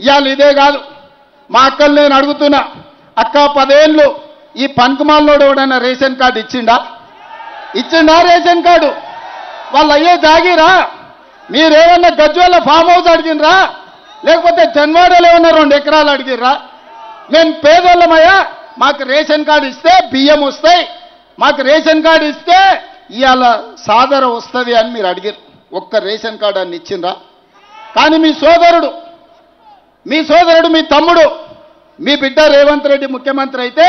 ఇవాళ ఇదే కాదు, మా అక్కలు నేను అడుగుతున్నా, అక్క 10 ఏళ్ళు ఈ పనికిమాలినోడు ఎవడైనా రేషన్ కార్డు ఇచ్చిండా రేషన్ కార్డు? వాళ్ళు అయ్యే జాగిరా? మీరేమన్నా గజ్వేల ఫామ్ హౌస్ అడిగినరా? లేకపోతే జన్వాడలో ఏమన్నా 2 ఎకరాలు అడిగిర్రా? మేము పేదోళ్ళమయ్యా, మాకు రేషన్ కార్డు ఇస్తే బియ్యం వస్తాయి, మాకు రేషన్ కార్డు ఇస్తే ఇవాళ సాదర వస్తుంది అని మీరు అడిగారు. ఒక్క రేషన్ కార్డు అని ఇచ్చిండ్రా? కానీ మీ సోదరుడు, మీ తమ్ముడు, మీ బిడ్డ రేవంత్ రెడ్డి ముఖ్యమంత్రి అయితే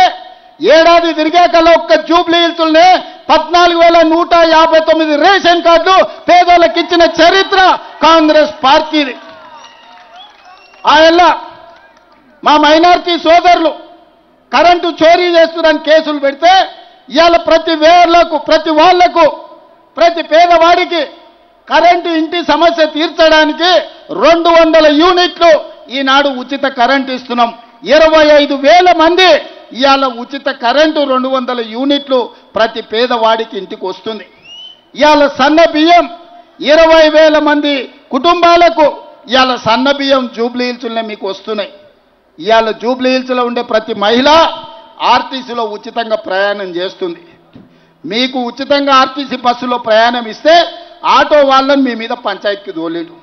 ఏడాది తిరిగాకల్లా ఒక్క జూబ్లీ హిల్స్లోనే 14,159 రేషన్ కార్డులు పేదోళ్ళకి ఇచ్చిన చరిత్ర కాంగ్రెస్ పార్టీది. ఆయల్ల మా మైనారిటీ సోదరులు కరెంటు చోరీ చేస్తున్నారని కేసులు పెడితే ఇవాళ ప్రతి వాళ్లకు ప్రతి పేదవాడికి కరెంటు ఇంటి సమస్య తీర్చడానికి 200 యూనిట్లు ఈనాడు ఉచిత కరెంటు ఇస్తున్నాం. 25,000 మంది ఇవాళ ఉచిత కరెంటు 200 యూనిట్లు ప్రతి పేదవాడికి ఇంటికి వస్తుంది. ఇవాళ సన్న బియ్యం 20,000 మంది కుటుంబాలకు ఇవాళ సన్న బియ్యం జూబ్లీ హిల్స్లోనే మీకు వస్తున్నాయి. ఇవాళ జూబ్లీ హిల్స్లో ఉండే ప్రతి మహిళ ఆర్టీసీలో ఉచితంగా ప్రయాణం చేస్తుంది. మీకు ఉచితంగా ఆర్టీసీ బస్సులో ప్రయాణం ఇస్తే ఆటో వాళ్ళని మీ మీద పంచాయతీకి తోలేడు.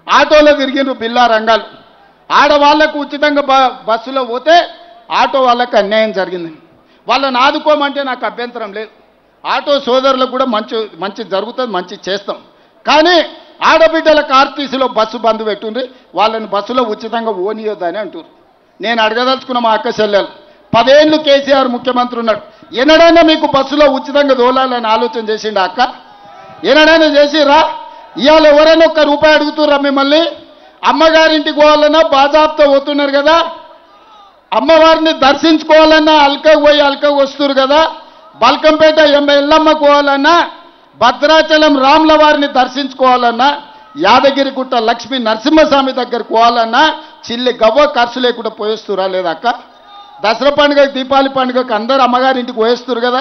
ఆటోలో తిరిగిన బిల్లా రంగాలు, ఆడవాళ్లకు ఉచితంగా బస్సులో పోతే ఆటో వాళ్ళకి అన్యాయం జరిగింది. వాళ్ళని ఆదుకోమంటే నాకు అభ్యంతరం లేదు. ఆటో సోదరులకు కూడా మంచి జరుగుతుంది, మంచి చేస్తాం. కానీ ఆడబిడ్డలకు ఆర్టీసీలో బస్సు బంద్ పెట్టుండ్రి, వాళ్ళని బస్సులో ఉచితంగా ఓనియొద్దని అంటారు. నేను అడగదలుచుకున్న మా అక్క చెల్లెలు, 10 ఏళ్ళు కేసీఆర్ ముఖ్యమంత్రి ఉన్నాడు, ఎన్నడైనా మీకు బస్సులో ఉచితంగా దోలాలని ఆలోచన చేసిండా అక్క? ఎన్నడైనా చేసిరా? ఇవాళ ఎవరైనా ఒక్క రూపాయి అడుగుతుర్రా మిమ్మల్ని? అమ్మగారింటికి పోవాలన్నా బాజాబ్తో పోతున్నారు కదా, అమ్మవారిని దర్శించుకోవాలన్నా అల్కకు పోయి అల్కకు వస్తున్నారు కదా, బల్కంపేట ఎల్లమ్మకు పోవాలన్నా, భద్రాచలం రాముల వారిని దర్శించుకోవాలన్నా, యాదగిరిగుట్ట లక్ష్మీ నరసింహస్వామి దగ్గరకు పోవాలన్నా చిల్లి గవ్వ ఖర్చు లేకుండా పోయేస్తురా లేదా అక్క? దసరా పండుగ, దీపావళి పండుగకు అందరూ అమ్మగారింటికి పోయేస్తున్నారు కదా,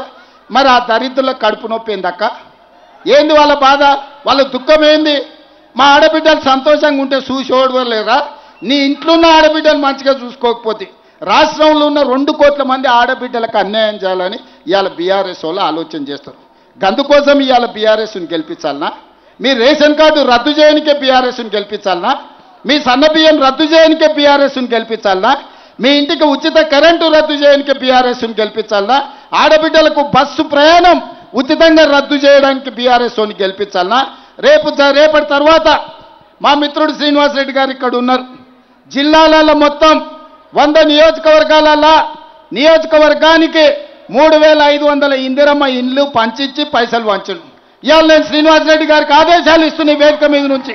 మరి ఆ దరిద్రులకు కడుపు నొప్పి ఏంది అక్క? ఏంది వాళ్ళ బాధ, వాళ్ళ దుఃఖం ఏంది? మా ఆడబిడ్డలు సంతోషంగా ఉంటే చూసి ఓడవలేరా? నీ ఇంట్లో ఉన్న ఆడబిడ్డలు మంచిగా చూసుకోకపోతే రాష్ట్రంలో ఉన్న 2 కోట్ల మంది ఆడబిడ్డలకు అన్యాయం చేయాలని ఇవాళ బీఆర్ఎస్ వాళ్ళు ఆలోచన చేస్తారు. అందుకోసం ఇవాళ బీఆర్ఎస్ని గెలిపించాలనా? మీ రేషన్ కార్డు రద్దు చేయనికే బీఆర్ఎస్ని గెలిపించాలనా? మీ సన్నబియ్యం రద్దు చేయనికే బీఆర్ఎస్ని గెలిపించాలనా? మీ ఇంటికి ఉచిత కరెంటు రద్దు చేయనికే బీఆర్ఎస్ని గెలిపించాలనా? ఆడబిడ్డలకు బస్సు ప్రయాణం ఉచితంగా రద్దు చేయడానికి బీఆర్ఎస్ని గెలిపించాలనా? రేపటి తర్వాత మా మిత్రుడు శ్రీనివాసరెడ్డి గారు ఇక్కడ ఉన్నారు. జిల్లాలలో మొత్తం 100 నియోజకవర్గానికి 3,500 ఇందిరమ్మ ఇండ్లు పంచిచ్చి పైసలు వంచండి. ఇవాళ నేను శ్రీనివాసరెడ్డి గారికి ఆదేశాలు ఇస్తున్న వేదిక మీద నుంచి